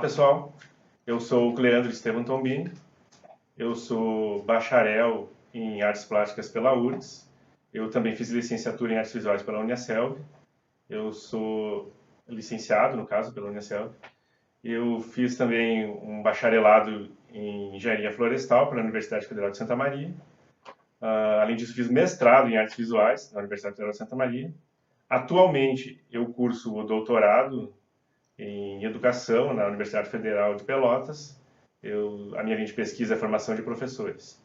pessoal. Eu sou o Cleandro Estevam Tombini. Eu sou bacharel em Artes Plásticas pela URGS. Eu também fiz licenciatura em Artes Visuais pela Uniaselv. Eu sou licenciado, no caso, pela Uniaselv. Eu fiz também um bacharelado em Engenharia Florestal pela Universidade Federal de Santa Maria. Além disso, fiz mestrado em Artes Visuais na Universidade Federal de Santa Maria. Atualmente, eu curso o doutorado em Educação na Universidade Federal de Pelotas. A minha linha de pesquisa é formação de professores.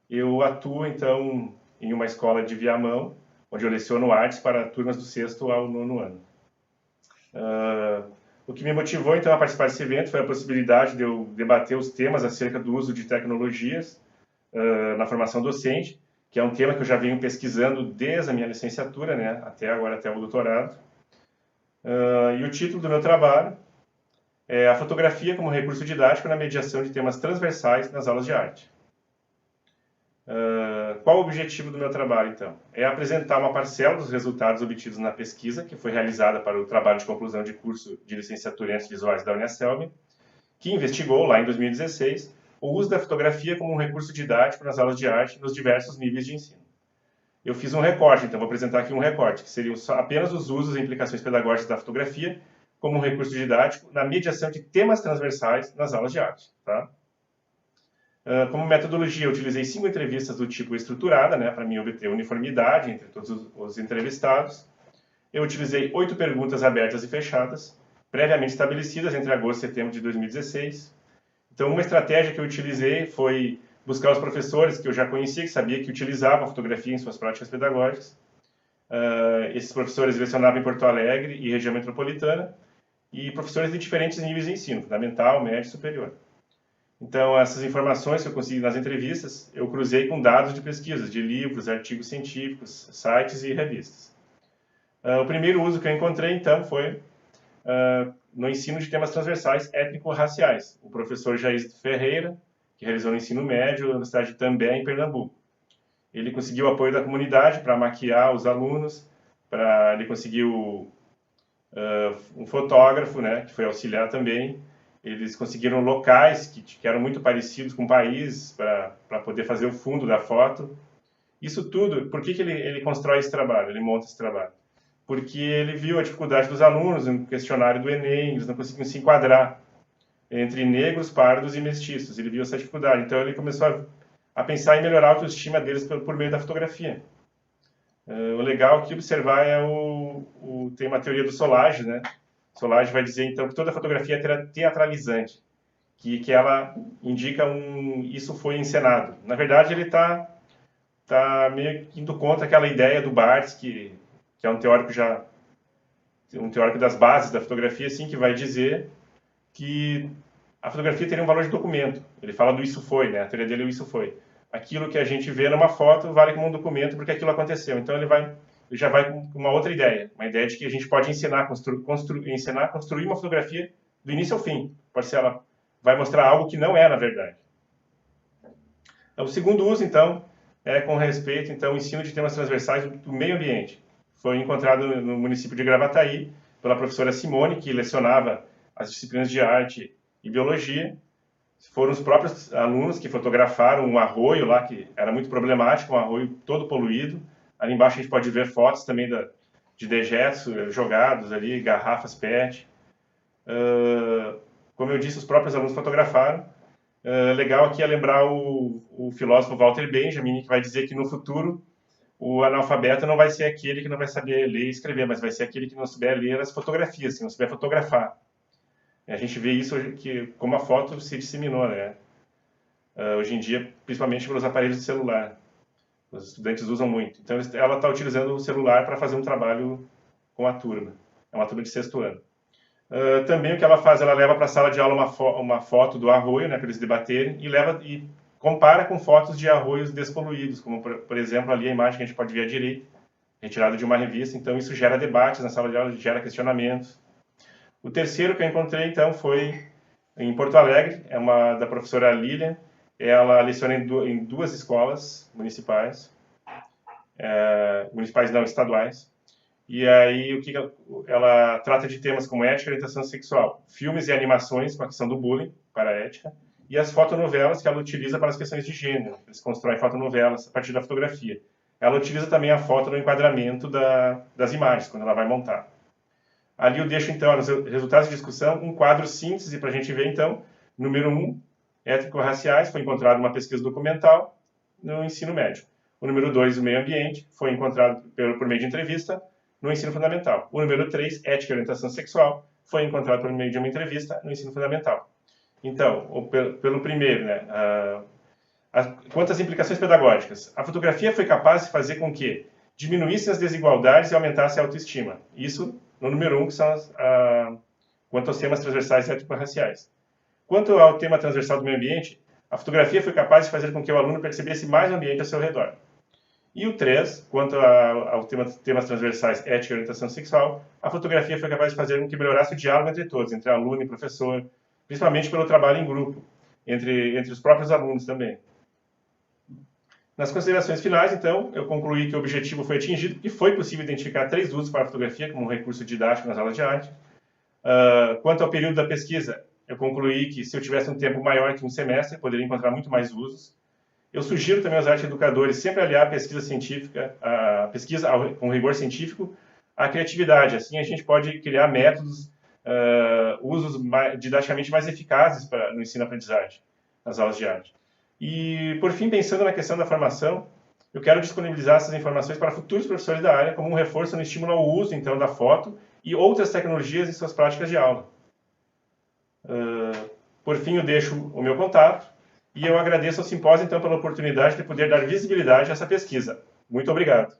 Eu atuo, então, em uma escola de Viamão, onde eu leciono artes para turmas do 6º ao 9º ano. O que me motivou, então, a participar desse evento foi a possibilidade de eu debater os temas acerca do uso de tecnologias na formação docente, que é um tema que eu já venho pesquisando desde a minha licenciatura, né, até o doutorado. E o título do meu trabalho é A Fotografia como Recurso Didático na Mediação de Temas Transversais nas Aulas de Arte. Qual o objetivo do meu trabalho, então? É apresentar uma parcela dos resultados obtidos na pesquisa, que foi realizada para o trabalho de conclusão de curso de licenciatura em Artes Visuais da Uniaselv, que investigou, lá em 2016, o uso da fotografia como um recurso didático nas aulas de arte nos diversos níveis de ensino. Eu fiz um recorte, então vou apresentar aqui um recorte, que seriam apenas os usos e implicações pedagógicas da fotografia como um recurso didático na mediação de temas transversais nas aulas de arte. Tá? Como metodologia, eu utilizei 5 entrevistas do tipo estruturada, né, para mim obter uniformidade entre todos os entrevistados. Eu utilizei 8 perguntas abertas e fechadas, previamente estabelecidas entre agosto e setembro de 2016. Então, uma estratégia que eu utilizei foi buscar os professores que eu já conhecia, que sabia que utilizavam a fotografia em suas práticas pedagógicas. Esses professores lecionavam em Porto Alegre e região metropolitana, e professores de diferentes níveis de ensino, fundamental, médio e superior. Então, essas informações que eu consegui nas entrevistas, eu cruzei com dados de pesquisas, de livros, artigos científicos, sites e revistas. O primeiro uso que eu encontrei, então, foi no ensino de temas transversais étnico-raciais. O professor Jair Ferreira, que realizou o ensino médio na cidade de També, em Pernambuco. Ele conseguiu o apoio da comunidade para maquiar os alunos, ele conseguiu um fotógrafo, né, que foi auxiliar também. Eles conseguiram locais que eram muito parecidos com países para poder fazer o fundo da foto. Isso tudo, por que ele constrói esse trabalho, ele monta esse trabalho? Porque ele viu a dificuldade dos alunos no questionário do Enem, eles não conseguiam se enquadrar entre negros, pardos e mestiços. Ele viu essa dificuldade, então ele começou a pensar em melhorar a autoestima deles por meio da fotografia. O legal aqui observar tem uma teoria do Solage, né? Solage vai dizer, então, que toda fotografia é teatralizante, que ela indica isso foi encenado. Na verdade, ele está meio que indo contra aquela ideia do Barthes, que é um teórico das bases da fotografia, assim, que vai dizer que a fotografia teria um valor de documento. Ele fala do isso foi, né? A teoria dele é o isso foi. Aquilo que a gente vê numa foto vale como um documento porque aquilo aconteceu. Então ele já vai com uma outra ideia, uma ideia de que a gente pode ensinar, construir uma fotografia do início ao fim. Pode ser ela vai mostrar algo que não é na verdade. O segundo uso, então, é com respeito ao ensino de temas transversais do meio ambiente. Foi encontrado no município de Gravataí pela professora Simone, que lecionava as disciplinas de arte e biologia. Foram os próprios alunos que fotografaram um arroio lá, que era muito problemático, um arroio todo poluído. Ali embaixo a gente pode ver fotos também de dejetos jogados ali, garrafas PET. Como eu disse, os próprios alunos fotografaram. Legal aqui é lembrar o filósofo Walter Benjamin, que vai dizer que no futuro o analfabeto não vai ser aquele que não vai saber ler e escrever, mas vai ser aquele que não souber ler as fotografias, que não souber fotografar. A gente vê isso como a foto se disseminou, né? Hoje em dia, principalmente pelos aparelhos de celular. Os estudantes usam muito. Então, ela está utilizando o celular para fazer um trabalho com a turma. É uma turma de 6º ano. Também o que ela faz, ela leva para a sala de aula uma foto do arroio, né, para eles debaterem, e compara com fotos de arroios despoluídos, como, por exemplo, ali a imagem que a gente pode ver à direita, retirada de uma revista. Então, isso gera debates na sala de aula, gera questionamentos. O terceiro que eu encontrei, então, foi em Porto Alegre, da professora Lilian. Ela leciona em 2 escolas municipais, municipais não, estaduais, E aí, ela trata de temas como ética e orientação sexual, filmes e animações com a questão do bullying para a ética, e as fotonovelas que ela utiliza para as questões de gênero. Eles constroem fotonovelas a partir da fotografia. Ela utiliza também a foto no enquadramento das imagens, quando ela vai montar. Ali eu deixo, então, nos resultados de discussão, um quadro síntese para a gente ver, então, número 1, étnico-raciais, foi encontrado uma pesquisa documental no ensino médio. O número 2, o meio ambiente, foi encontrado por meio de entrevista no ensino fundamental. O número 3, ética e orientação sexual, foi encontrado por meio de uma entrevista no ensino fundamental. Então, pelo primeiro, né, quanto às implicações pedagógicas, a fotografia foi capaz de fazer com que diminuíssem as desigualdades e aumentasse a autoestima. Isso no número 1, que são quanto aos temas transversais étnico-raciais. Quanto ao tema transversal do meio ambiente, a fotografia foi capaz de fazer com que o aluno percebesse mais o ambiente ao seu redor. E o 3, quanto ao temas transversais ética e orientação sexual, a fotografia foi capaz de fazer com que melhorasse o diálogo entre todos, entre aluno e professor, principalmente pelo trabalho em grupo, entre os próprios alunos também. Nas considerações finais, então, eu concluí que o objetivo foi atingido e foi possível identificar 3 usos para a fotografia como um recurso didático nas aulas de arte. Quanto ao período da pesquisa, eu concluí que se eu tivesse um tempo maior que um semestre, eu poderia encontrar muito mais usos. Eu sugiro também aos arte-educadores sempre aliar a pesquisa científica, a pesquisa com rigor científico, à criatividade. Assim, a gente pode criar métodos, usos didaticamente mais eficazes no ensino-aprendizagem, nas aulas de arte. E, por fim, pensando na questão da formação, eu quero disponibilizar essas informações para futuros professores da área como um reforço no estímulo ao uso, então, da foto e outras tecnologias em suas práticas de aula. Por fim, eu deixo o meu contato e eu agradeço ao simpósio, então, pela oportunidade de poder dar visibilidade a essa pesquisa. Muito obrigado.